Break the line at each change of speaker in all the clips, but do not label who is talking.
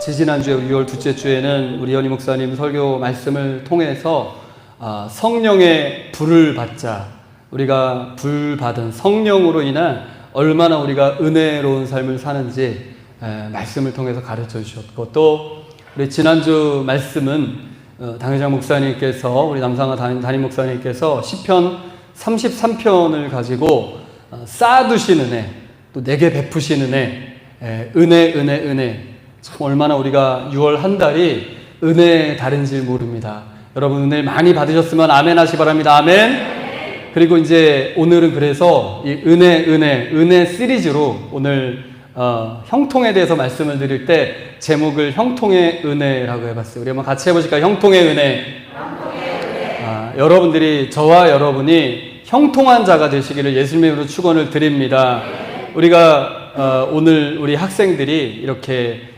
지지난주에 6월 둘째 주에는 우리 연희 목사님 설교 말씀을 통해서 성령의 불을 받자, 우리가 불 받은 성령으로 인한 얼마나 우리가 은혜로운 삶을 사는지 말씀을 통해서 가르쳐 주셨고, 또 우리 지난주 말씀은 당회장 목사님께서, 우리 남상화 담임 목사님께서 시편 33편을 가지고 쌓아두신 은혜, 또 내게 베푸신 은혜, 참 얼마나 우리가 6월 한 달이 은혜의 달인지 모릅니다. 여러분 은혜 많이 받으셨으면 아멘 하시 바랍니다. 아멘. 그리고 이제 오늘은 그래서 이 은혜 시리즈로 오늘 형통에 대해서 말씀을 드릴 때 제목을 형통의 은혜라고 해봤어요. 우리 한번 같이 해보실까요? 형통의 은혜. 여러분들이, 저와 여러분이 형통한 자가 되시기를 예수님의 이름으로 축원을 드립니다. 우리가 오늘 우리 학생들이 이렇게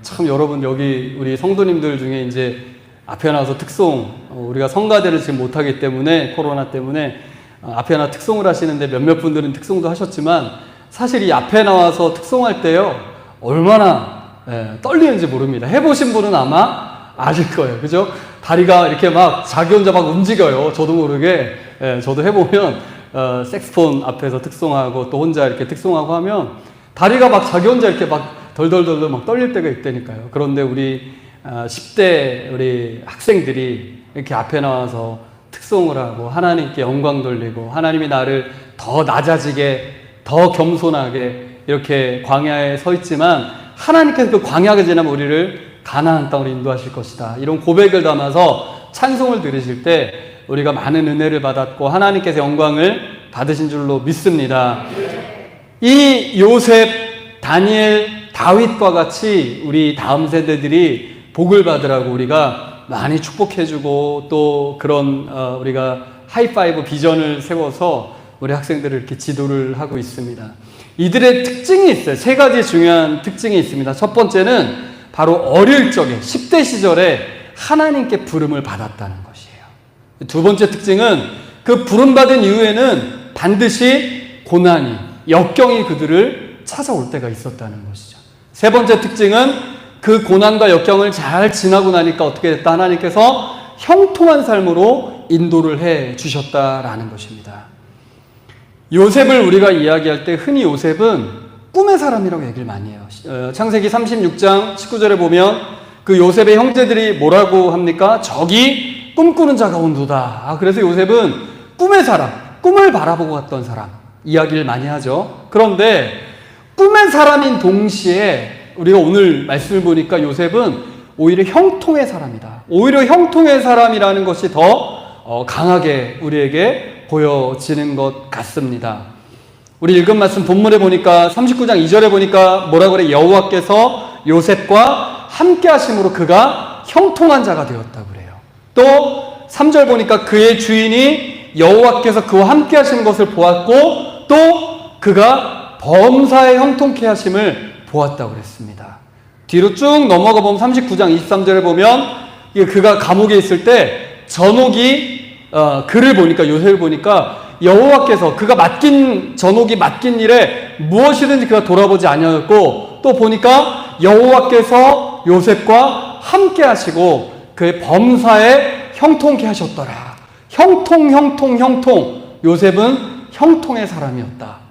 참 여러분 여기 우리 성도님들 중에 이제 앞에 나와서 특송, 우리가 성가대를 지금 못하기 때문에 코로나 때문에 앞에 나와 특송을 하시는데 몇몇 분들은 특송도 하셨지만 사실 이 앞에 나와서 특송할 때요 얼마나 떨리는지 모릅니다. 해보신 분은 아마 아실 거예요. 그죠? 다리가 이렇게 막 자기 혼자 막 움직여요. 저도 모르게. 저도 해보면 색스폰 앞에서 특송하고 또 혼자 이렇게 특송하고 하면 다리가 막 자기 혼자 이렇게 막 덜덜덜 막 떨릴 때가 있다니까요. 그런데 우리 10대 우리 학생들이 이렇게 앞에 나와서 특송을 하고 하나님께 영광 돌리고 하나님이 나를 더 낮아지게, 더 겸손하게 이렇게 광야에 서 있지만 하나님께서 그 광야가 지나면 우리를 가나안 땅으로 인도하실 것이다, 이런 고백을 담아서 찬송을 들으실 때 우리가 많은 은혜를 받았고 하나님께서 영광을 받으신 줄로 믿습니다. 이 요셉, 다니엘, 다윗과 같이 우리 다음 세대들이 복을 받으라고 우리가 많이 축복해주고 또 그런 우리가 하이파이브 비전을 세워서 우리 학생들을 이렇게 지도를 하고 있습니다. 이들의 특징이 있어요. 세 가지 중요한 특징이 있습니다. 첫 번째는 바로 어릴 적에 10대 시절에 하나님께 부름을 받았다는 것이에요. 두 번째 특징은 그 부름받은 이후에는 반드시 고난이, 역경이 그들을 찾아올 때가 있었다는 것이죠. 세 번째 특징은 그 고난과 역경을 잘 지나고 나니까 어떻게 됐다? 하나님께서 형통한 삶으로 인도를 해 주셨다라는 것입니다. 요셉을 우리가 이야기할 때 흔히 요셉은 꿈의 사람이라고 얘기를 많이 해요. 창세기 36장 19절에 보면 그 요셉의 형제들이 뭐라고 합니까? 저기 꿈꾸는 자가 온도다. 그래서 요셉은 꿈의 사람, 꿈을 바라보고 갔던 사람 이야기를 많이 하죠. 그런데 꿈의 사람인 동시에 우리가 오늘 말씀을 보니까 요셉은 오히려 형통의 사람이다. 오히려 형통의 사람이라는 것이 더 강하게 우리에게 보여지는 것 같습니다. 우리 읽은 말씀 본문에 보니까 39장 2절에 보니까 뭐라 그래? 여호와께서 요셉과 함께 하심으로 그가 형통한 자가 되었다고 그래요. 또 3절 보니까 그의 주인이 여호와께서 그와 함께 하시는 것을 보았고 또 그가 범사에 형통케 하심을 보았다고 그랬습니다. 뒤로 쭉 넘어가 보면 39장 23절에 보면 그가 감옥에 있을 때 전옥이 그를 보니까, 요셉을 보니까 여호와께서 그가 전옥이 맡긴 일에 무엇이든지 그가 돌아보지 아니하였고 또 보니까 여호와께서 요셉과 함께 하시고 그의 범사에 형통케 하셨더라. 형통. 요셉은 형통의 사람이었다.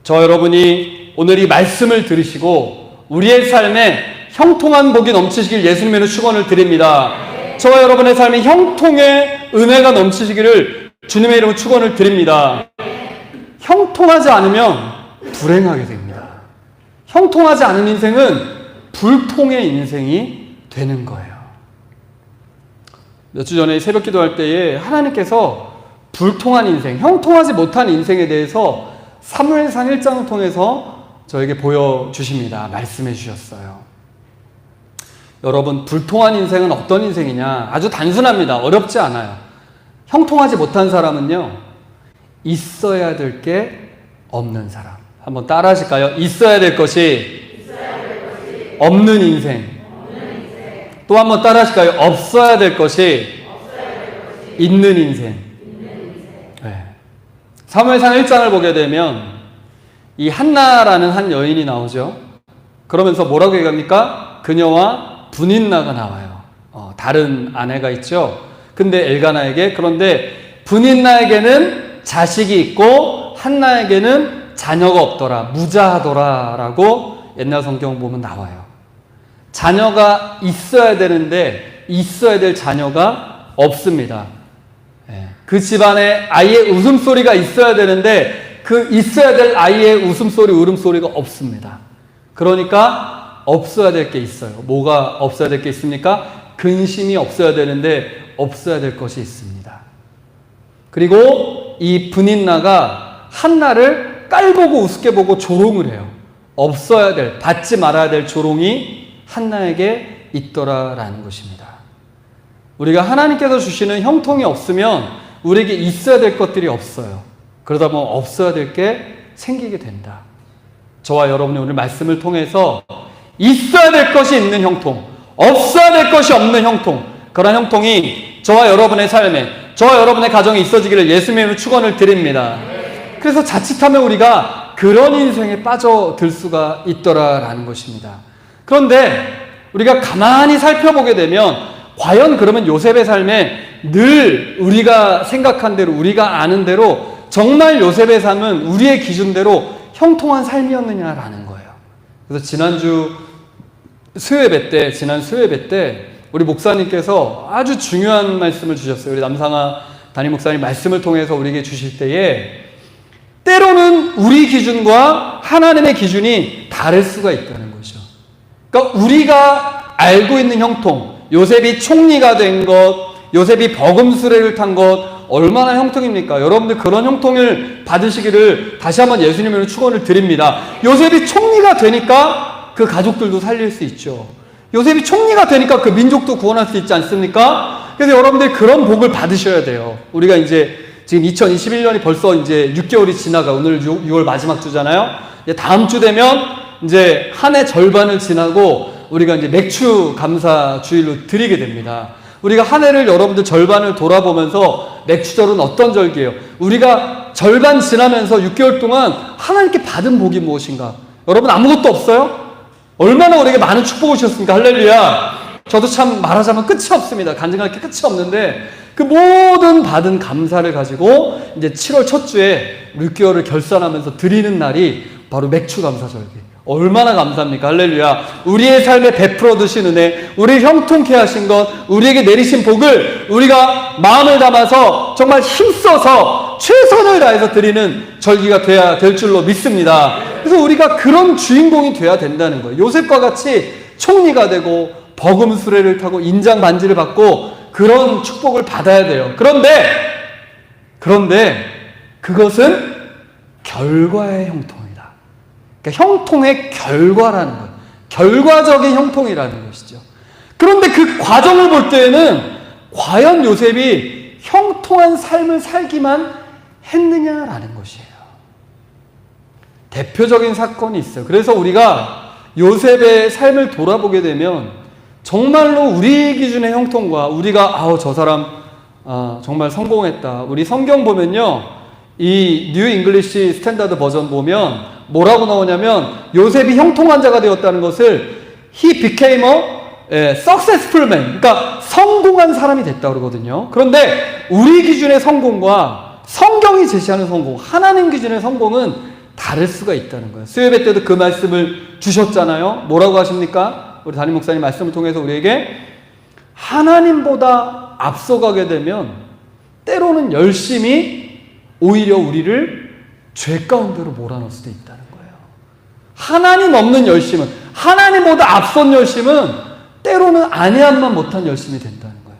저 여러분이 오늘 이 말씀을 들으시고 우리의 삶에 형통한 복이 넘치시길 예수님의 축원을 드립니다. 저와 여러분의 삶에 형통의 은혜가 넘치시기를 주님의 이름으로 축원을 드립니다. 형통하지 않으면 불행하게 됩니다. 형통하지 않은 인생은 불통의 인생이 되는 거예요. 몇 주 전에 새벽 기도할 때에 하나님께서 불통한 인생, 형통하지 못한 인생에 대해서 사무엘상 1장을 통해서 저에게 보여주십니다. 말씀해 주셨어요. 여러분, 불통한 인생은 어떤 인생이냐? 아주 단순합니다. 어렵지 않아요. 형통하지 못한 사람은요, 있어야 될 게 없는 사람. 한번 따라 하실까요? 있어야 될 것이 없는 인생. 또 한번 따라 하실까요? 없어야 될 것이 있는 인생. 사무엘상 1장을 보게 되면 이 한나라는 한 여인이 나오죠. 그러면서 뭐라고 얘기합니까? 그녀와 분인나가 나와요. 다른 아내가 있죠. 근데 엘가나에게, 그런데 분인나에게는 자식이 있고 한나에게는 자녀가 없더라, 무자하더라 라고 옛날 성경 보면 나와요. 자녀가 있어야 되는데 있어야 될 자녀가 없습니다. 그 집안에 아이의 웃음소리가 있어야 되는데 그 있어야 될 아이의 웃음소리, 울음소리가 없습니다. 그러니까 없어야 될 게 있어요. 뭐가 없어야 될 게 있습니까? 근심이 없어야 되는데 없어야 될 것이 있습니다. 그리고 이 분인나가 한나를 깔보고 우습게 보고 조롱을 해요. 없어야 될, 받지 말아야 될 조롱이 한나에게 있더라라는 것입니다. 우리가 하나님께서 주시는 형통이 없으면 우리에게 있어야 될 것들이 없어요. 그러다 보면 없어야 될 게 생기게 된다. 저와 여러분이 오늘 말씀을 통해서 있어야 될 것이 있는 형통, 없어야 될 것이 없는 형통, 그런 형통이 저와 여러분의 삶에, 저와 여러분의 가정에 있어지기를 예수님의 이름으로 축원을 드립니다. 그래서 자칫하면 우리가 그런 인생에 빠져들 수가 있더라라는 것입니다. 그런데 우리가 가만히 살펴보게 되면 과연 그러면 요셉의 삶에 늘 우리가 생각한 대로, 우리가 아는 대로 정말 요셉의 삶은 우리의 기준대로 형통한 삶이었느냐라는 거예요. 그래서 지난 수요 예배 때 우리 목사님께서 아주 중요한 말씀을 주셨어요. 우리 남상아 담임 목사님 말씀을 통해서 우리에게 주실 때에 때로는 우리 기준과 하나님의 기준이 다를 수가 있다는 거죠. 그러니까 우리가 알고 있는 형통, 요셉이 총리가 된 것, 요셉이 버금수레를 탄 것, 얼마나 형통입니까? 여러분들 그런 형통을 받으시기를 다시 한번 예수님으로 축원을 드립니다. 요셉이 총리가 되니까 그 가족들도 살릴 수 있죠. 요셉이 총리가 되니까 그 민족도 구원할 수 있지 않습니까? 그래서 여러분들 그런 복을 받으셔야 돼요. 우리가 이제 지금 2021년이 벌써 이제 6개월이 지나가, 오늘 6월 마지막 주잖아요. 이제 다음 주 되면 이제 한 해 절반을 지나고 우리가 이제 맥주 감사 주일로 드리게 됩니다. 우리가 한 해를 여러분들 절반을 돌아보면서 맥주절은 어떤 절기예요? 우리가 절반 지나면서 6개월 동안 하나님께 받은 복이 무엇인가? 여러분 아무것도 없어요? 얼마나 우리에게 많은 축복을 주셨습니까? 할렐루야. 저도 참 말하자면 끝이 없습니다. 간증할 게 끝이 없는데 그 모든 받은 감사를 가지고 이제 7월 첫 주에 6개월을 결산하면서 드리는 날이 바로 맥주 감사 절기. 얼마나 감사합니까? 할렐루야. 우리의 삶에 베풀어 두신 은혜, 우리를 형통케 하신 것, 우리에게 내리신 복을 우리가 마음을 담아서 정말 힘써서 최선을 다해서 드리는 절기가 돼야 될 줄로 믿습니다. 그래서 우리가 그런 주인공이 돼야 된다는 거예요. 요셉과 같이 총리가 되고 버금수레를 타고 인장 반지를 받고 그런 축복을 받아야 돼요. 그런데 그것은 결과의 형통입니다. 그러니까 형통의 결과라는 거예요. 결과적인 형통이라는 것이죠. 그런데 그 과정을 볼 때에는 과연 요셉이 형통한 삶을 살기만 했느냐라는 것이에요. 대표적인 사건이 있어요. 그래서 우리가 요셉의 삶을 돌아보게 되면 정말로 우리 기준의 형통과 우리가 저 사람 정말 성공했다. 우리 성경 보면요, 이 뉴 잉글리시 스탠다드 버전 보면 뭐라고 나오냐면 요셉이 형통한 자가 되었다는 것을 he became a successful man, 그러니까 성공한 사람이 됐다고 그러거든요. 그런데 우리 기준의 성공과 성경이 제시하는 성공, 하나님 기준의 성공은 다를 수가 있다는 거예요. 수요예배 때도 그 말씀을 주셨잖아요. 뭐라고 하십니까? 우리 담임 목사님 말씀을 통해서 우리에게 하나님보다 앞서가게 되면 때로는 열심히 오히려 우리를 죄 가운데로 몰아넣을 수도 있다는 거예요. 하나님 없는 열심은, 하나님보다 앞선 열심은 때로는 아니함만 못한 열심이 된다는 거예요.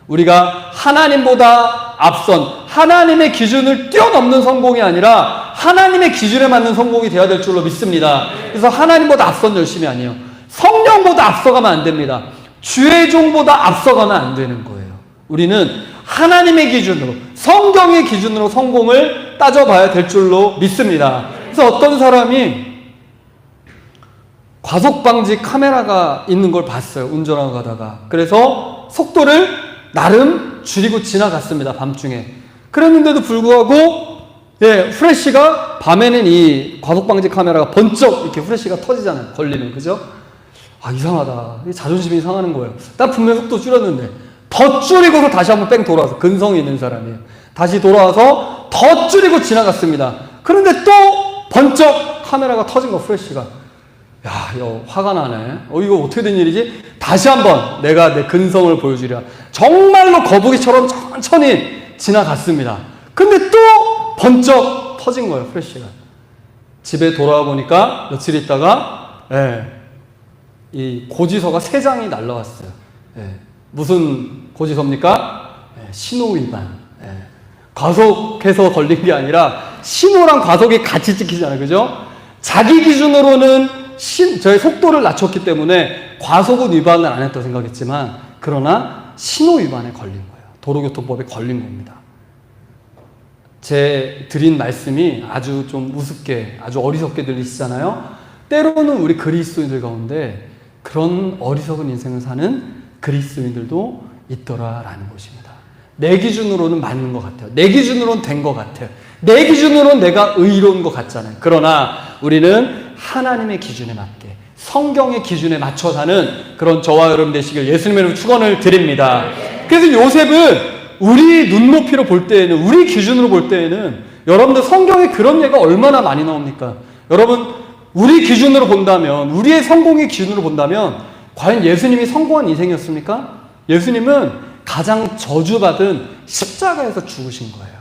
우리가 하나님보다 앞선 하나님의 기준을 뛰어넘는 성공이 아니라 하나님의 기준에 맞는 성공이 되어야 될 줄로 믿습니다. 그래서 하나님보다 앞선 열심이 아니에요. 성령보다 앞서가면 안 됩니다. 주의 종보다 앞서가면 안 되는 거예요. 우리는 하나님의 기준으로, 성경의 기준으로 성공을 따져봐야 될 줄로 믿습니다. 그래서 어떤 사람이 과속방지 카메라가 있는 걸 봤어요. 운전하고 가다가. 그래서 속도를 나름 줄이고 지나갔습니다. 밤중에. 그랬는데도 불구하고 프레쉬가, 밤에는 이 과속방지 카메라가 번쩍 이렇게 프레쉬가 터지잖아요. 걸리면. 그죠? 이상하다. 자존심이 상하는 거예요. 난 분명 속도 줄였는데 더 줄이고서 다시 한번 뺑 돌아와서, 근성이 있는 사람이에요. 다시 돌아와서 더 줄이고 지나갔습니다. 그런데 또 번쩍 카메라가 터진 거, 프레쉬가. 야, 이거 화가 나네. 이거 어떻게 된 일이지? 다시 한번 내가 내 근성을 보여주랴. 정말로 거북이처럼 천천히 지나갔습니다. 근데 또 번쩍 터진 거예요, 프레쉬가. 집에 돌아와 보니까 며칠 있다가, 이 고지서가 3장이 날라왔어요. 무슨 고지서입니까? 신호 위반. 과속해서 걸린 게 아니라 신호랑 과속이 같이 찍히잖아요. 그죠? 자기 기준으로는 저의 속도를 낮췄기 때문에 과속은 위반을 안 했다고 생각했지만, 그러나 신호 위반에 걸린 거예요. 도로교통법에 걸린 겁니다. 제 드린 말씀이 아주 좀 우습게, 아주 어리석게 들리시잖아요. 때로는 우리 그리스도인들 가운데 그런 어리석은 인생을 사는 그리스도인들도 있더라라는 것입니다. 내 기준으로는 맞는 것 같아요. 내 기준으로는 된 것 같아요. 내 기준으로는 내가 의로운 것 같잖아요. 그러나 우리는 하나님의 기준에 맞게, 성경의 기준에 맞춰 사는 그런 저와 여러분 되시길 예수님의 이름으로 축원을 드립니다. 그래서 요셉은 우리 눈높이로 볼 때에는, 우리 기준으로 볼 때에는, 여러분들 성경에 그런 예가 얼마나 많이 나옵니까? 여러분, 우리 기준으로 본다면, 우리의 성공의 기준으로 본다면 과연 예수님이 성공한 인생이었습니까? 예수님은 가장 저주받은 십자가에서 죽으신 거예요.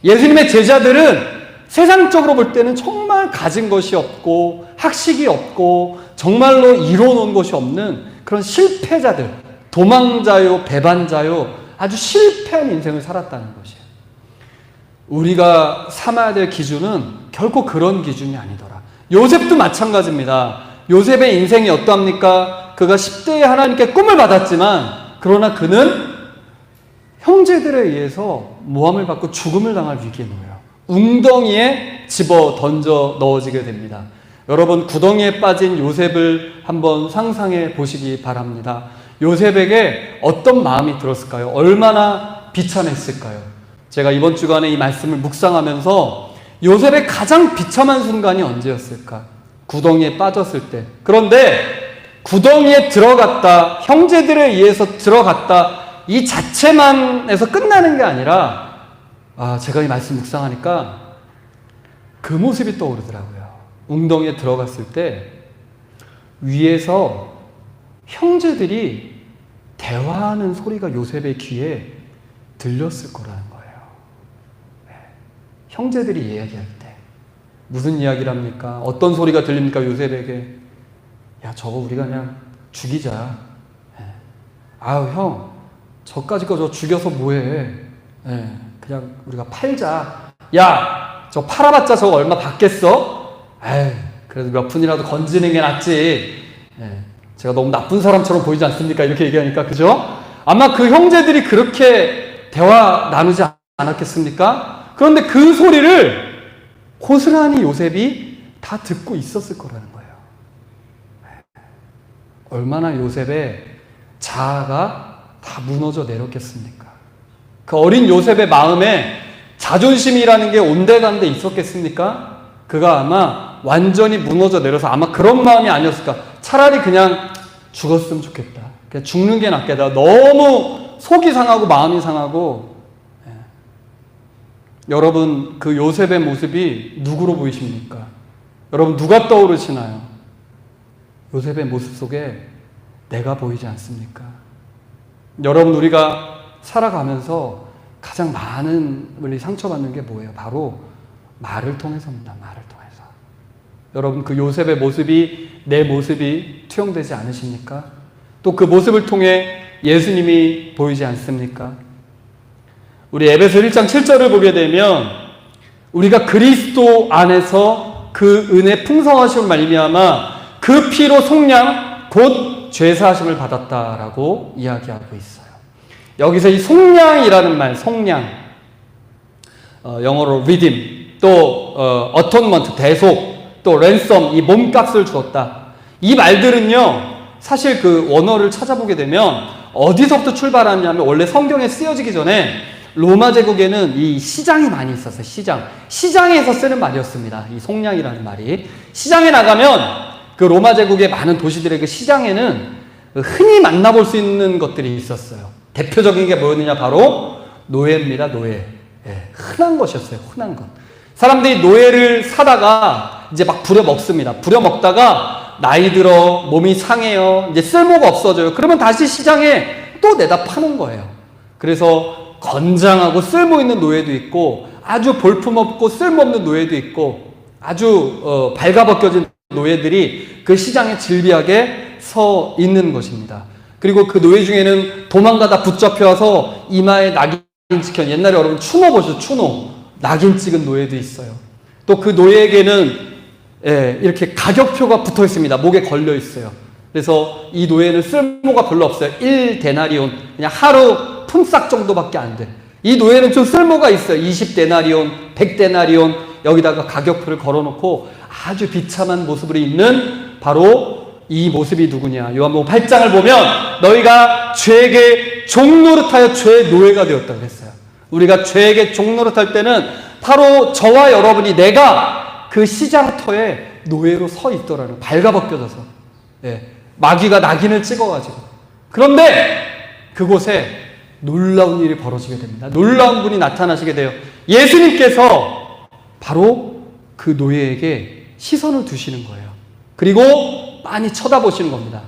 예수님의 제자들은 세상적으로 볼 때는 정말 가진 것이 없고 학식이 없고 정말로 이뤄놓은 것이 없는 그런 실패자들, 도망자요, 배반자요, 아주 실패한 인생을 살았다는 것이에요. 우리가 삼아야 될 기준은 결코 그런 기준이 아니더라. 요셉도 마찬가지입니다. 요셉의 인생이 어떠합니까? 그가 10대에 하나님께 꿈을 받았지만, 그러나 그는 형제들에 의해서 모함을 받고 죽음을 당할 위기에 놓여요. 웅덩이에 집어 던져 넣어지게 됩니다. 여러분, 구덩이에 빠진 요셉을 한번 상상해 보시기 바랍니다. 요셉에게 어떤 마음이 들었을까요? 얼마나 비참했을까요? 제가 이번 주간에 이 말씀을 묵상하면서 요셉의 가장 비참한 순간이 언제였을까? 구덩이에 빠졌을 때. 그런데 구덩이에 들어갔다, 형제들에 의해서 들어갔다, 이 자체만에서 끝나는 게 아니라, 제가 이 말씀 묵상하니까 그 모습이 떠오르더라고요. 웅덩이에 들어갔을 때 위에서 형제들이 대화하는 소리가 요셉의 귀에 들렸을 거라는 거예요. 형제들이 이야기할 때 무슨 이야기를 합니까? 어떤 소리가 들립니까? 요셉에게. 야, 저거 우리가 그냥 죽이자. 형, 저까지 거 저 죽여서 뭐해. 그냥 우리가 팔자. 야, 저 팔아봤자 저거 얼마 받겠어? 그래도 몇 푼이라도 건지는 게 낫지. 제가 너무 나쁜 사람처럼 보이지 않습니까? 이렇게 얘기하니까, 그죠? 아마 그 형제들이 그렇게 대화 나누지 않았겠습니까? 그런데 그 소리를 고스란히 요셉이 다 듣고 있었을 거라는 거예요. 얼마나 요셉의 자아가 다 무너져 내렸겠습니까? 그 어린 요셉의 마음에 자존심이라는 게 온데간데 있었겠습니까? 그가 아마 완전히 무너져 내려서 아마 그런 마음이 아니었을까? 차라리 그냥 죽었으면 좋겠다. 그냥 죽는 게 낫겠다. 너무 속이 상하고 마음이 상하고. 여러분, 그 요셉의 모습이 누구로 보이십니까? 여러분, 누가 떠오르시나요? 요셉의 모습 속에 내가 보이지 않습니까? 여러분, 우리가 살아가면서 가장 많은 우리 상처받는 게 뭐예요? 바로 말을 통해서입니다. 말을 통해서. 여러분, 그 요셉의 모습이, 내 모습이 투영되지 않으십니까? 또 그 모습을 통해 예수님이 보이지 않습니까? 우리 에베소 1장 7절을 보게 되면 우리가 그리스도 안에서 그 은혜 풍성하심을 말미암아 그 피로 속량 곧 죄사하심을 받았다라고 이야기하고 있어요. 여기서 이 속량이라는 말, 속량, 영어로 redeem, 또 atonement, 대속, 또 ransom, 이 몸값을 주었다. 이 말들은요, 사실 그 원어를 찾아보게 되면 어디서부터 출발하냐면 원래 성경에 쓰여지기 전에 로마 제국에는 이 시장이 많이 있었어요. 시장에서 쓰는 말이었습니다. 이 속량이라는 말이. 시장에 나가면 그 로마 제국의 많은 도시들의 그 시장에는 흔히 만나볼 수 있는 것들이 있었어요. 대표적인 게 뭐였느냐? 바로 노예입니다. 노예. 예, 흔한 것이었어요. 흔한 것. 사람들이 노예를 사다가 이제 막 부려먹습니다. 부려먹다가 나이 들어 몸이 상해요. 이제 쓸모가 없어져요. 그러면 다시 시장에 또 내다 파는 거예요. 그래서 건장하고 쓸모 있는 노예도 있고 아주 볼품없고 쓸모없는 노예도 있고 아주 발가벗겨진 노예들이 그 시장에 질비하게 서 있는 것입니다. 그리고 그 노예 중에는 도망가다 붙잡혀서 이마에 낙인 찍힌, 옛날에 여러분 추노 보셨죠? 추노. 낙인 찍은 노예도 있어요. 또 그 노예에게는 이렇게 가격표가 붙어 있습니다. 목에 걸려 있어요. 그래서 이 노예는 쓸모가 별로 없어요. 1데나리온, 그냥 하루 품삯 정도밖에 안 돼. 이 노예는 좀 쓸모가 있어요. 20데나리온, 100데나리온, 여기다가 가격표를 걸어놓고 아주 비참한 모습으로 있는 바로 이 모습이 누구냐? 요한복음 8장을 보면 너희가 죄에게 종노릇하여 죄의 노예가 되었다고 했어요. 우리가 죄에게 종노릇할 때는 바로 저와 여러분이 내가 그 시장터에 노예로 서 있더라는, 발가벗겨져서, 마귀가 낙인을 찍어가지고. 그런데 그곳에 놀라운 일이 벌어지게 됩니다. 놀라운 분이 나타나시게 돼요. 예수님께서 바로 그 노예에게 시선을 두시는 거예요. 그리고 많이 쳐다보시는 겁니다.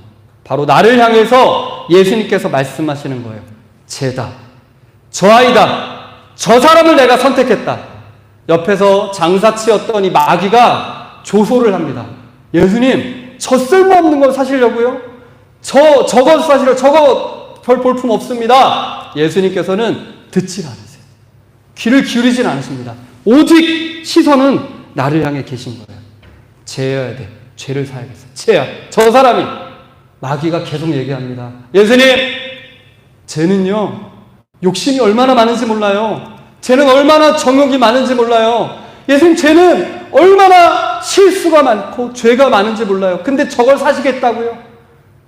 바로 나를 향해서 예수님께서 말씀하시는 거예요. 쟤다. 저 아이다. 저 사람을 내가 선택했다. 옆에서 장사치였던 이 마귀가 조소를 합니다. 예수님, 저 쓸모없는 걸 사시려고요? 저거 사시려, 저거 별 볼품 없습니다. 예수님께서는 듣질 않으세요. 귀를 기울이진 않으십니다. 오직 시선은 나를 향해 계신 거예요. 쟤여야 돼. 죄를 사야겠어. 쟤야. 저 사람이. 마귀가 계속 얘기합니다. 예수님, 쟤는요, 욕심이 얼마나 많은지 몰라요. 쟤는 얼마나 정욕이 많은지 몰라요. 예수님, 쟤는 얼마나 실수가 많고 죄가 많은지 몰라요. 근데 저걸 사시겠다고요?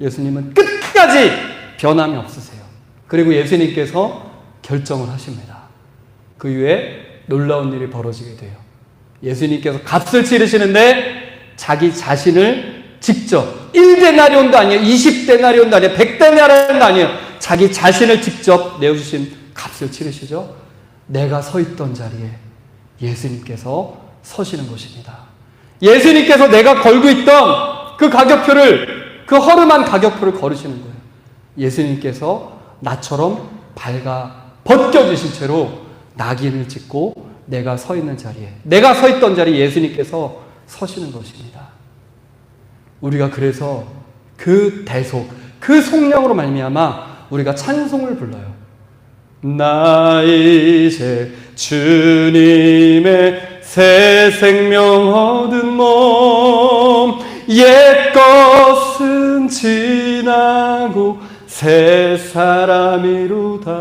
예수님은 끝까지 변함이 없으세요. 그리고 예수님께서 결정을 하십니다. 그 이후에 놀라운 일이 벌어지게 돼요. 예수님께서 값을 치르시는데 자기 자신을 직접 1데나리온도 아니에요. 20데나리온도 아니에요. 100데나리온도 아니에요. 자기 자신을 직접 내어주신 값을 치르시죠. 내가 서 있던 자리에 예수님께서 서시는 것입니다. 예수님께서 내가 걸고 있던 그 가격표를, 그 허름한 가격표를 걸으시는 거예요. 예수님께서 나처럼 벗겨주신 채로 낙인을 찍고 내가 서 있는 자리에, 내가 서 있던 자리에 예수님께서 서시는 것입니다. 우리가 그래서 그 대속, 그 속량으로 말미암아 우리가 찬송을 불러요. 나 이제 주님의 새 생명 얻은 몸, 옛 것은 지나고 새 사람이로다.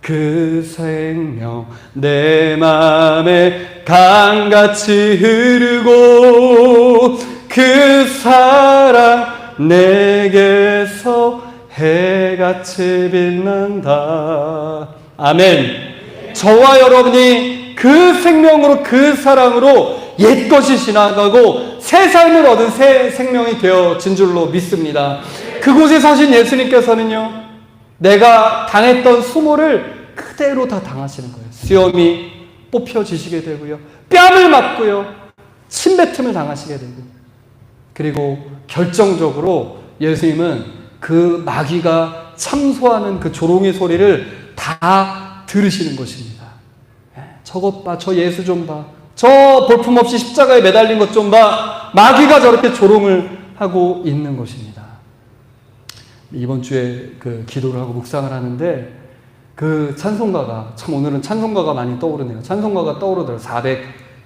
그 생명 내 맘에 강같이 흐르고 그 사랑 내게서 해같이 빛난다. 아멘. 저와 여러분이 그 생명으로, 그 사랑으로 옛것이 지나가고 새 삶을 얻은 새 생명이 되어진 줄로 믿습니다. 그곳에 서신 예수님께서는요, 내가 당했던 수모를 그대로 다 당하시는 거예요. 수염이 뽑혀지시게 되고요, 뺨을 맞고요, 침뱉음을 당하시게 되고, 그리고 결정적으로 예수님은 그 마귀가 참소하는 그 조롱의 소리를 다 들으시는 것입니다. 저것 봐, 저 예수 좀 봐, 저 볼품없이 십자가에 매달린 것 좀 봐. 마귀가 저렇게 조롱을 하고 있는 것입니다. 이번 주에 그 기도를 하고 묵상을 하는데 그 찬송가가, 참 오늘은 찬송가가 많이 떠오르네요. 찬송가가 떠오르더라고요.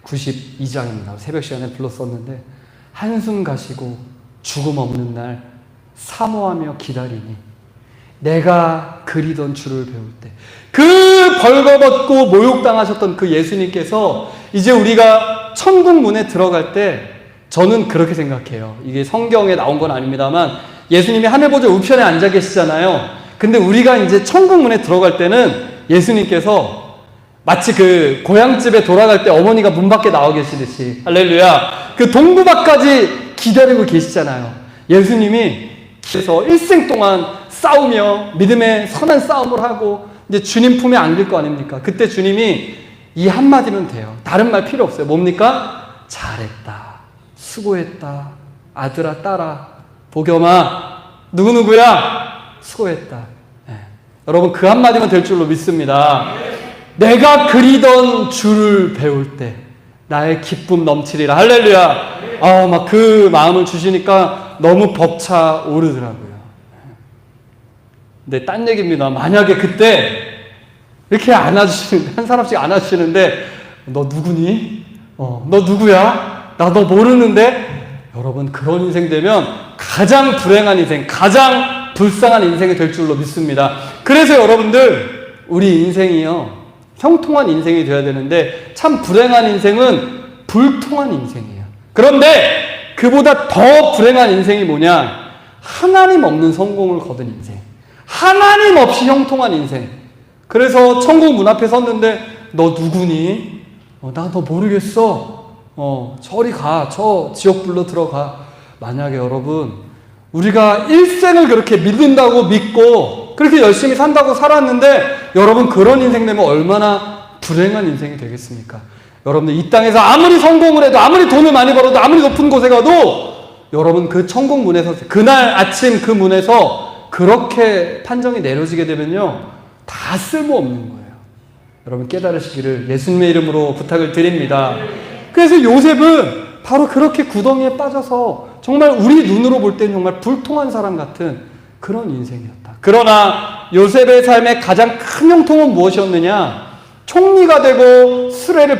492장입니다. 새벽 시간에 불렀었는데, 한숨 가시고 죽음 없는 날 사모하며 기다리니 내가 그리던 주를 배울 때, 그 벌거벗고 모욕당하셨던 그 예수님께서 이제 우리가 천국 문에 들어갈 때, 저는 그렇게 생각해요. 이게 성경에 나온 건 아닙니다만 예수님이 하늘보좌 우편에 앉아 계시잖아요. 근데 우리가 이제 천국 문에 들어갈 때는 예수님께서 마치 그 고향집에 돌아갈 때 어머니가 문 밖에 나와 계시듯이, 할렐루야, 그 동부밖까지 기다리고 계시잖아요. 예수님이 그래서 일생 동안 싸우며 믿음의 선한 싸움을 하고 이제 주님 품에 안길 거 아닙니까? 그때 주님이 이 한마디면 돼요. 다른 말 필요 없어요. 뭡니까? 잘했다, 수고했다, 아들아, 딸아, 복염아, 누구누구야, 수고했다. 네. 여러분, 그 한마디면 될 줄로 믿습니다. 내가 그리던 주를 배울 때 나의 기쁨 넘치리라. 할렐루야. 막 그 마음을 주시니까 너무 벅차 오르더라고요. 근데 딴 얘기입니다. 만약에 그때 이렇게 안아주시는데, 한 사람씩 안아주시는데, 너 누구니? 너 누구야? 나 너 모르는데? 여러분, 그런 인생 되면 가장 불행한 인생, 가장 불쌍한 인생이 될 줄로 믿습니다. 그래서 여러분들, 우리 인생이요, 형통한 인생이 되어야 되는데, 참 불행한 인생은 불통한 인생이에요. 그런데 그보다 더 불행한 인생이 뭐냐? 하나님 없는 성공을 거둔 인생, 하나님 없이 형통한 인생. 그래서 천국 문 앞에 섰는데 너 누구니? 나 너 모르겠어. 저리 가. 저 지옥불로 들어가. 만약에 여러분, 우리가 일생을 그렇게 믿는다고 믿고 그렇게 열심히 산다고 살았는데, 여러분 그런 인생 되면 얼마나 불행한 인생이 되겠습니까? 여러분들 이 땅에서 아무리 성공을 해도, 아무리 돈을 많이 벌어도, 아무리 높은 곳에 가도, 여러분 그 천국 문에서, 그날 아침 그 문에서 그렇게 판정이 내려지게 되면요, 다 쓸모없는 거예요. 여러분 깨달으시기를 예수님의 이름으로 부탁을 드립니다. 그래서 요셉은 바로 그렇게 구덩이에 빠져서 정말 우리 눈으로 볼 때는 정말 불통한 사람 같은 그런 인생이었다. 그러나 요셉의 삶의 가장 큰 형통은 무엇이었느냐? 총리가 되고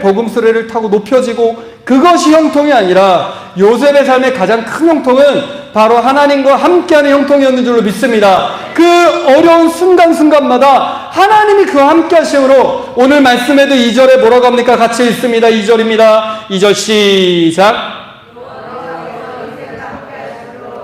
복음 수레를 타고 높여지고, 그것이 형통이 아니라 요셉의 삶의 가장 큰 형통은 바로 하나님과 함께하는 형통이었는 줄로 믿습니다. 그 어려운 순간순간마다 하나님이 그와 함께 하심으로, 오늘 말씀에도 2절에 뭐라고 합니까? 같이 읽습니다. 2절입니다. 2절 시작.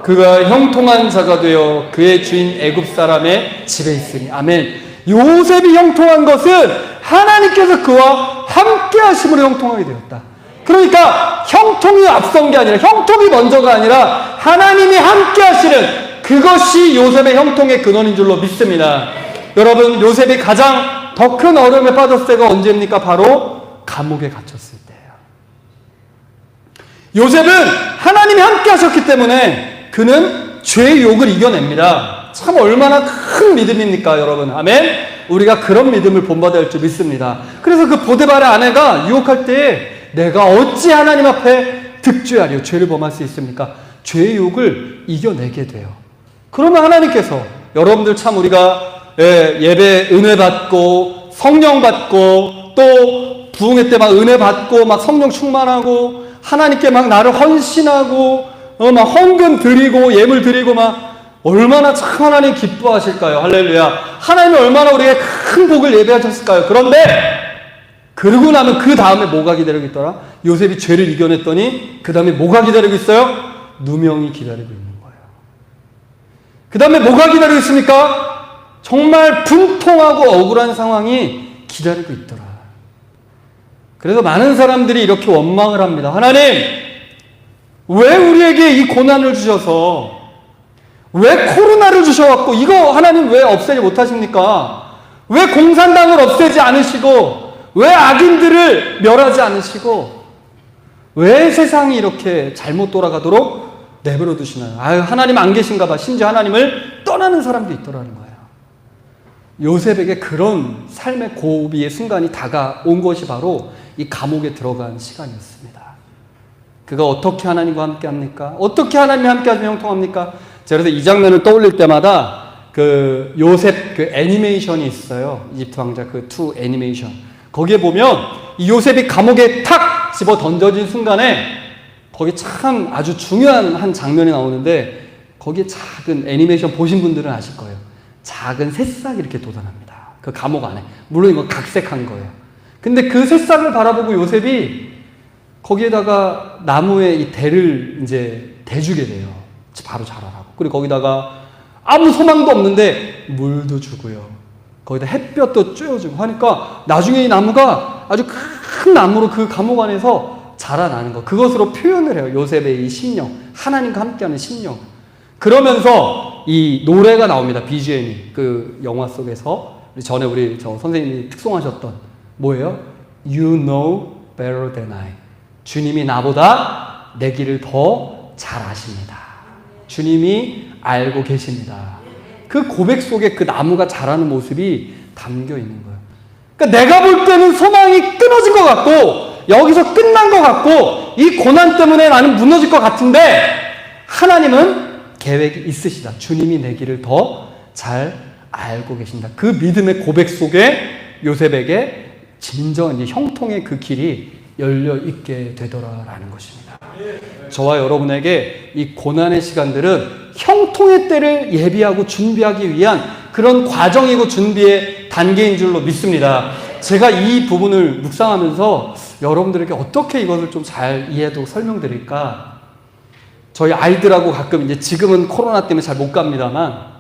그가 형통한 자가 되어 그의 주인 애굽 사람의 집에 있으니. 아멘. 요셉이 형통한 것은 하나님께서 그와 함께 하심으로 형통하게 되었다. 그러니까 형통이 앞선 게 아니라, 형통이 먼저가 아니라 하나님이 함께 하시는 그것이 요셉의 형통의 근원인 줄로 믿습니다. 여러분, 요셉이 가장 더 큰 어려움에 빠졌을 때가 언제입니까? 바로 감옥에 갇혔을 때예요. 요셉은 하나님이 함께 하셨기 때문에 그는 죄의 유혹을 이겨냅니다. 참 얼마나 큰 믿음입니까, 여러분? 아멘? 우리가 그런 믿음을 본받아야 할 줄 믿습니다. 그래서 그 보디발의 아내가 유혹할 때 내가 어찌 하나님 앞에 득죄하리요? 죄를 범할 수 있습니까? 죄의 유혹을 이겨내게 돼요. 그러면 하나님께서, 여러분들 참 우리가 예배 은혜 받고 성령 받고 또 부흥회 때 막 은혜 받고 막 성령 충만하고 하나님께 막 나를 헌신하고 막 헌금 드리고 예물 드리고 막 얼마나 참 하나님 기뻐하실까요? 할렐루야. 하나님이 얼마나 우리에게 큰 복을 예배하셨을까요? 그런데 그러고 나면 그 다음에 뭐가 기다리고 있더라? 요셉이 죄를 이겨냈더니 그 다음에 뭐가 기다리고 있어요? 누명이 기다리고 있는 거예요. 그 다음에 뭐가 기다리고 있습니까? 정말 분통하고 억울한 상황이 기다리고 있더라. 그래서 많은 사람들이 이렇게 원망을 합니다. 하나님, 왜 우리에게 이 고난을 주셔서, 왜 코로나를 주셔갖고 이거 하나님 왜 없애지 못하십니까? 왜 공산당을 없애지 않으시고, 왜 악인들을 멸하지 않으시고, 왜 세상이 이렇게 잘못 돌아가도록 내버려 두시나요? 아유, 하나님 안 계신가 봐. 심지어 하나님을 떠나는 사람도 있더라는 거예요. 요셉에게 그런 삶의 고비의 순간이 다가온 것이 바로 이 감옥에 들어간 시간이었습니다. 그가 어떻게 하나님과 함께 합니까? 어떻게 하나님과 함께 하시면 형통합니까? 제가 그래서 이 장면을 떠올릴 때마다 그 요셉 그 애니메이션이 있어요. 이집트 왕자 그 2 애니메이션. 거기에 보면 이 요셉이 감옥에 탁 집어 던져진 순간에 거기 참 아주 중요한 한 장면이 나오는데, 거기에 작은 애니메이션 보신 분들은 아실 거예요. 작은 새싹이 이렇게 돋아납니다. 그 감옥 안에. 물론 이건 각색한 거예요. 근데 그 새싹을 바라보고 요셉이 거기에다가 나무에 이 대를 이제 대주게 돼요. 바로 자라라고. 그리고 거기다가 아무 소망도 없는데 물도 주고요. 거기다 햇볕도 쬐어주고 하니까 나중에 이 나무가 아주 큰 나무로 그 감옥 안에서 자라나는 거. 그것으로 표현을 해요. 요셉의 이 심령. 하나님과 함께하는 심령. 그러면서 이 노래가 나옵니다. BGM이. 그 영화 속에서. 전에 우리 저 선생님이 특송하셨던 뭐예요? You know better than I. 주님이 나보다 내 길을 더 잘 아십니다. 주님이 알고 계십니다. 그 고백 속에 그 나무가 자라는 모습이 담겨 있는 거예요. 그러니까 내가 볼 때는 소망이 끊어진 것 같고 여기서 끝난 것 같고 이 고난 때문에 나는 무너질 것 같은데 하나님은 계획이 있으시다. 주님이 내 길을 더 잘 알고 계신다. 그 믿음의 고백 속에 요셉에게 진정한 형통의 그 길이 열려 있게 되더라라는 것입니다. 저와 여러분에게 이 고난의 시간들은 형통의 때를 예비하고 준비하기 위한 그런 과정이고 준비의 단계인 줄로 믿습니다. 제가 이 부분을 묵상하면서 여러분들에게 어떻게 이것을 좀 잘 이해하도록 설명드릴까? 저희 아이들하고 가끔 이제 지금은 코로나 때문에 잘 못 갑니다만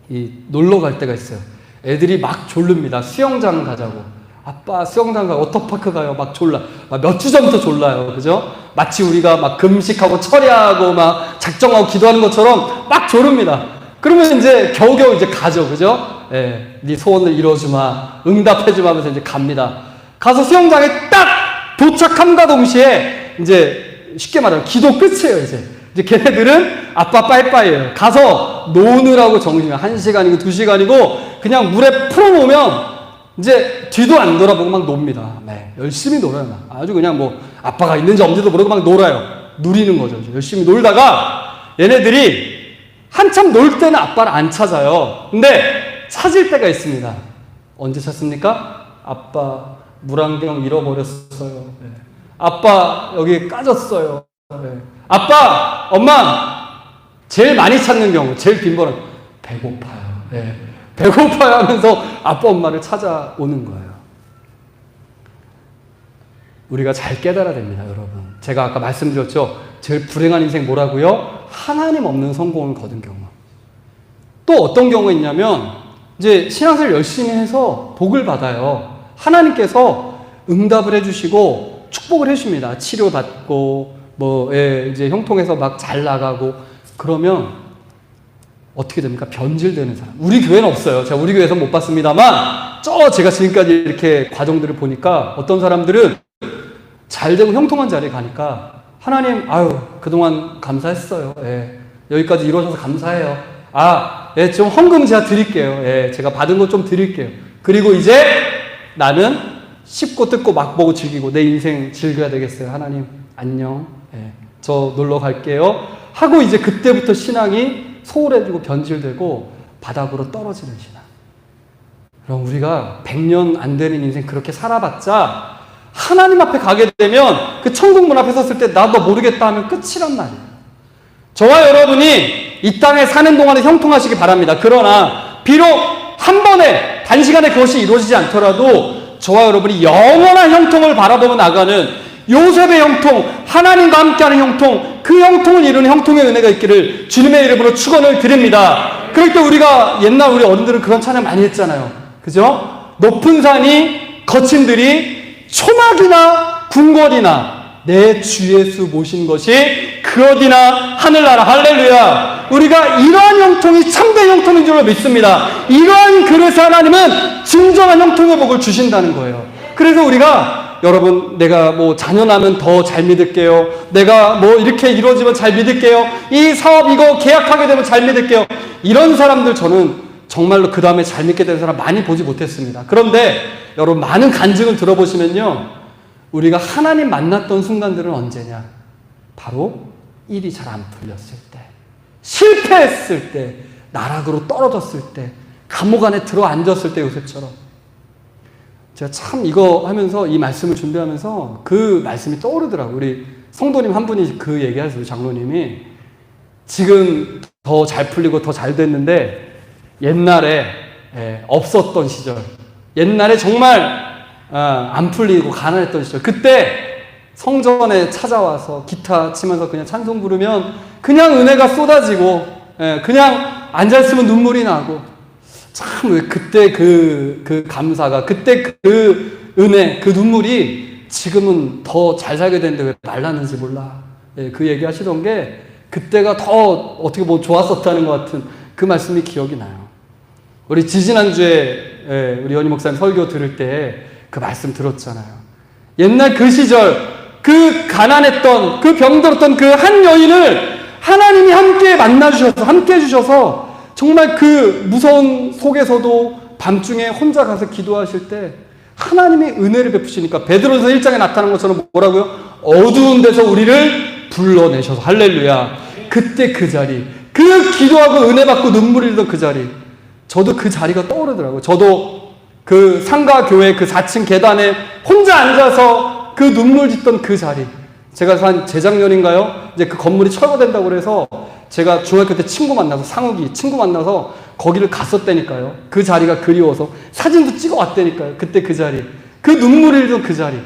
이 놀러 갈 때가 있어요. 애들이 막 졸릅니다. 수영장 가자고. 아빠 수영장 가요. 워터파크 가요. 막 졸라. 몇 주 전부터 졸라요. 그죠? 마치 우리가 막 금식하고 철야하고 막 작정하고 기도하는 것처럼 막 졸릅니다. 그러면 이제 겨우겨우 이제 가죠. 그죠? 예. 네 소원을 이뤄주마. 응답해주마 하면서 이제 갑니다. 가서 수영장에 딱 도착함과 동시에 이제 쉽게 말하면 기도 끝이에요. 이제 걔네들은 아빠 빠이빠이예요. 가서 노느라고 정신이 1시간이고 2시간이고 그냥 물에 풀어놓으면 이제 뒤도 안 돌아보고 막 놉니다. 네, 열심히 놀아요. 아주 그냥 뭐 아빠가 있는지 없는지도 모르고 막 놀아요. 누리는 거죠. 열심히 놀다가 얘네들이 한참 놀 때는 아빠를 안 찾아요. 근데 찾을 때가 있습니다. 언제 찾습니까? 아빠 물안경 잃어버렸어요. 네. 아빠 여기 까졌어요. 네. 아빠, 엄마 제일 많이 찾는 경우, 제일 빈번한 배고파요. 네. 배고파요 하면서 아빠 엄마를 찾아오는 거예요. 우리가 잘 깨달아야 됩니다, 여러분. 제가 아까 말씀드렸죠. 제일 불행한 인생 뭐라고요? 하나님 없는 성공을 거둔 경우. 또 어떤 경우가 있냐면 이제 신앙생활 열심히 해서 복을 받아요. 하나님께서 응답을 해주시고 축복을 해주십니다. 치료받고 이제 형통해서 막 잘 나가고 그러면 어떻게 됩니까? 변질되는 사람. 우리 교회는 없어요. 제가 우리 교회에서 못 봤습니다만 제가 지금까지 이렇게 과정들을 보니까 어떤 사람들은 잘 되고 형통한 자리에 가니까 하나님 그동안 감사했어요. 예, 여기까지 이루어져서 감사해요. 좀 헌금 제가 드릴게요. 예, 제가 받은 거 좀 드릴게요. 그리고 이제 나는 씹고 뜯고 맛보고 즐기고 내 인생 즐겨야 되겠어요. 하나님 안녕. 예, 저 놀러 갈게요. 하고 이제 그때부터 신앙이 소홀해지고 변질되고 바닥으로 떨어지는 신앙. 그럼 우리가 100년 안 되는 인생 그렇게 살아봤자 하나님 앞에 가게 되면 그 천국문 앞에 섰을 때 나 너 모르겠다 하면 끝이란 말이에요. 저와 여러분이 이 땅에 사는 동안에 형통하시기 바랍니다. 그러나 비록 한 번에 단시간에 그것이 이루어지지 않더라도 저와 여러분이 영원한 형통을 바라보며 나가는 요셉의 형통, 하나님과 함께하는 형통, 그 형통을 이루는 형통의 은혜가 있기를 주님의 이름으로 축원을 드립니다. 그럴 때 우리가 옛날 우리 어른들은 그런 찬양 많이 했잖아요. 그죠? 높은 산이 거친 들이 초막이나 궁궐이나 내 주 예수 모신 것이 그 어디나 하늘나라. 할렐루야. 우리가 이러한 형통이 참된 형통인 줄로 믿습니다. 이러한 그릇에 하나님은 진정한 형통의 복을 주신다는 거예요. 그래서 우리가 여러분 내가 자녀 나면 더 잘 믿을게요. 내가 이렇게 이루어지면 잘 믿을게요. 이 사업 이거 계약하게 되면 잘 믿을게요. 이런 사람들 저는 정말로 그 다음에 잘 믿게 된 사람 많이 보지 못했습니다. 그런데 여러분 많은 간증을 들어보시면요. 우리가 하나님 만났던 순간들은 언제냐? 바로 일이 잘 안 풀렸을 때, 실패했을 때, 나락으로 떨어졌을 때, 감옥 안에 들어앉았을 때 요셉처럼. 제가 참 이거 하면서 이 말씀을 준비하면서 그 말씀이 떠오르더라고요. 우리 성도님 한 분이 그 얘기하셨어요. 장로님이 지금 더 잘 풀리고 더 잘 됐는데 옛날에 없었던 시절, 옛날에 정말 안 풀리고 가난했던 시절, 그때 성전에 찾아와서 기타 치면서 그냥 찬송 부르면 그냥 은혜가 쏟아지고 그냥 앉아있으면 눈물이 나고 참 왜 그때 그 감사가, 그때 그 은혜, 그 눈물이 지금은 더 잘 살게 되는데 왜 말랐는지 몰라. 예, 그 얘기 하시던 게 그때가 더 어떻게 뭐 좋았었다는 것 같은 그 말씀이 기억이 나요. 우리 지지난주에 우리 연희 목사님 설교 들을 때 그 말씀 들었잖아요. 옛날 그 시절 그 가난했던, 그 병들었던 그 한 여인을 하나님이 함께 만나주셔서, 함께 해주셔서 정말 그 무서운 속에서도 밤중에 혼자 가서 기도하실 때 하나님이 은혜를 베푸시니까 베드로전서 1장에 나타난 것처럼 뭐라고요? 어두운 데서 우리를 불러내셔서, 할렐루야. 그때 그 자리, 그 기도하고 은혜 받고 눈물 흘리던 그 자리, 저도 그 자리가 떠오르더라고요. 저도 그 상가교회 그 4층 계단에 혼자 앉아서 그 눈물 짓던 그 자리, 제가 한 재작년인가요? 이제 그 건물이 철거된다고 그래서 제가 중학교 때 친구 만나서, 상욱이 친구 만나서 거기를 갔었다니까요. 그 자리가 그리워서 사진도 찍어 왔다니까요. 그때 그 자리, 그 눈물 흘리던 그 자리.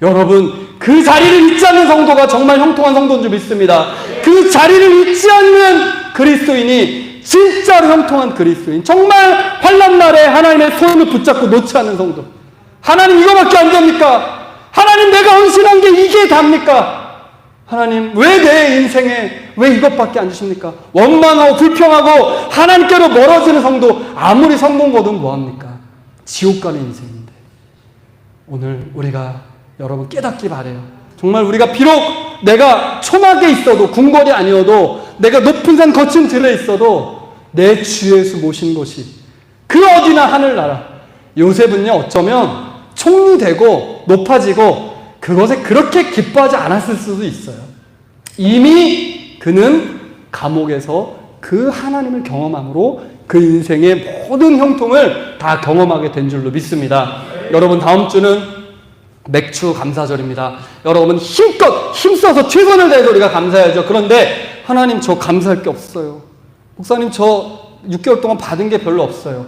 여러분, 그 자리를 잊지 않는 성도가 정말 형통한 성도인 줄 믿습니다. 그 자리를 잊지 않는 그리스도인이 진짜로 형통한 그리스도인, 정말 환난 날에 하나님의 손을 붙잡고 놓지 않는 성도. 하나님 이거밖에 안 됩니까? 하나님 내가 헌신한 게 이게 답니까? 하나님 왜 내 인생에 왜 이것밖에 안 주십니까? 원망하고 불평하고 하나님께로 멀어지는 성도, 아무리 성공 거둔 뭐합니까? 지옥 가는 인생인데. 오늘 우리가 여러분 깨닫기 바래요. 정말 우리가 비록 내가 초막에 있어도, 궁궐이 아니어도, 내가 높은 산 거친 들에 있어도 내 주 예수 모신 곳이 그 어디나 하늘나라. 요셉은요, 어쩌면 총리되고 높아지고 그것에 그렇게 기뻐하지 않았을 수도 있어요. 이미 그는 감옥에서 그 하나님을 경험함으로 그 인생의 모든 형통을 다 경험하게 된 줄로 믿습니다. 여러분, 다음 주는 맥주 감사절입니다. 여러분 힘껏 힘써서 최선을 다해서 우리가 감사해야죠. 그런데 하나님 저 감사할 게 없어요. 목사님 저 6개월 동안 받은 게 별로 없어요.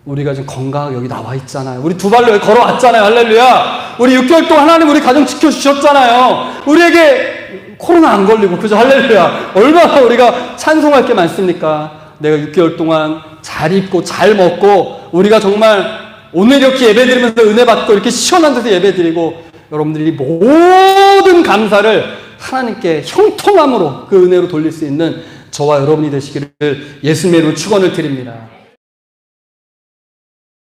우리가 지금 건강하게 여기 나와 있잖아요. 우리 두 발로 여기 걸어왔잖아요. 할렐루야. 우리 6개월 동안 하나님 우리 가정 지켜주셨잖아요. 우리에게 코로나 안 걸리고, 그죠? 할렐루야. 얼마나 우리가 찬송할 게 많습니까? 내가 6개월 동안 잘 입고 잘 먹고, 우리가 정말 오늘 이렇게 예배 드리면서 은혜 받고 이렇게 시원한 데서 예배 드리고, 여러분들이 모든 감사를 하나님께 형통함으로 그 은혜로 돌릴 수 있는 저와 여러분이 되시기를 예수님의 이름으로 축원을 드립니다.